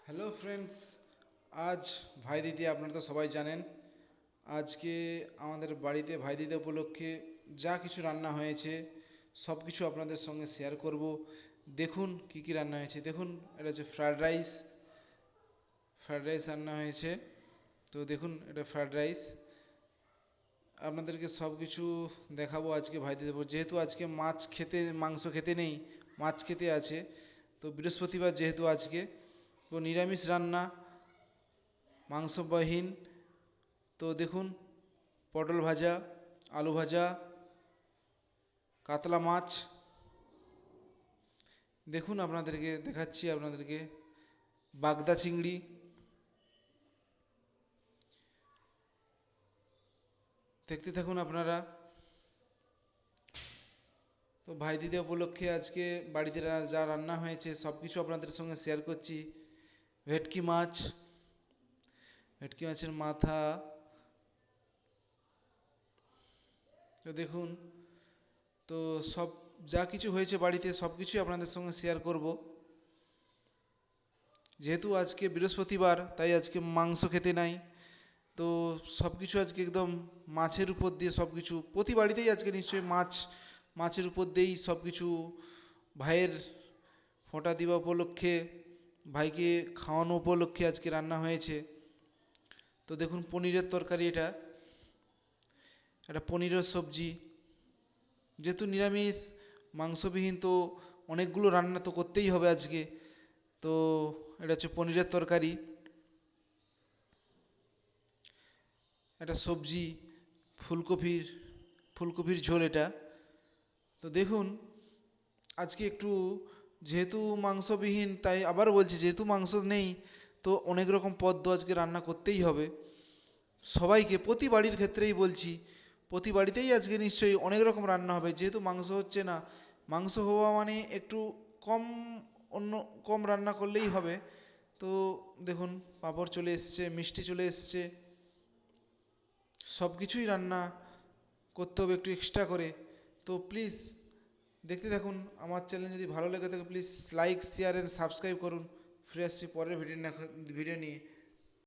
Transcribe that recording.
Hello friends, আজ ভাই দিদি আপনারা তো সবাই জানেন। আজকে আমাদের বাড়িতে ভাই দিদি উপলক্ষে যা কিছু রান্না হয়েছে সব কিছু আপনাদের সঙ্গে শেয়ার করব। দেখুন কি কি রান্না হয়েছে। দেখুন, এটা হচ্ছে ফ্রায়েড রাইস রান্না হয়েছে। তো দেখুন, এটা ফ্রায়েড রাইস। আপনাদেরকে সব কিছু দেখাবো আজকে ভাই দিদির উপর। যেহেতু আজকে মাংস খেতে নেই, মাছ খেতে আছে। তো বৃহস্পতিবার যেহেতু আজকে, তো নিরামিষ রান্না, মাংসবিহীন। তো দেখুন, পটল ভাজা, আলু ভাজা, কাতলা মাছ। দেখুন, আপনাদেরকে দেখাচ্ছি আপনাদেরকে বাগদা চিংড়ি। দেখতে থাকুন আপনারা। তো ভাই দিদি উপলক্ষে আজকে বাড়িতে যা রান্না হয়েছে সব কিছু আপনাদের সঙ্গে শেয়ার করছি। ভেটকি মাছ, ভেটকি মাছের মাথা। তো দেখুন, তো সব যা কিছু হয়েছে বাড়িতে সব কিছুই আপনাদের সঙ্গে শেয়ার করব। যেহেতু আজকে বৃহস্পতিবার, তাই আজকে মাংস খেতে নাই। তো সব কিছু আজকে একদম মাছের উপর দিয়ে সব কিছু, প্রতি বাড়িতেই আজকে নিশ্চয়ই মাছের উপর দিয়েই সব কিছু। ভাইয়ের ফোঁটা দিবা উপলক্ষে, ভাইকে খাওয়ানো উপলক্ষে আজকে রান্না হয়েছে। তো দেখুন, পনিরের তরকারি, এটা পনিরের সবজি। যেহেতু নিরামিষ, মাংসবিহীন, তো অনেকগুলো রান্না তো করতেই হবে আজকে। তো এটা হচ্ছে পনিরের তরকারি, এটা সবজি, ফুলকপির ফুলকপির ঝোল এটা। তো দেখুন, আজকে একটু, যেহেতু মাংসবিহীন, তাই আবারও বলছি, যেহেতু মাংস নেই, তো অনেক রকম পদ আজকে রান্না করতেই হবে সবাইকে। প্রতি বাড়ির ক্ষেত্রেই বলছি, প্রতি বাড়িতেই আজকে নিশ্চয়ই অনেক রকম রান্না হবে। যেহেতু মাংস হচ্ছে না, মাংস হওয়া মানে একটু কম, অন্য কম রান্না করলেই হবে। তো দেখুন, পাঁপড় চলে এসছে, মিষ্টি চলে এসছে, সব কিছুই রান্না করতে হবে একটু এক্সট্রা করে। তো প্লিজ দেখতে থাকুন। আমার চ্যানেল যদি ভালো লেগে থাকে, please like, share and subscribe করুন। ফিরে আসছি পরের ভিডিও নিয়ে।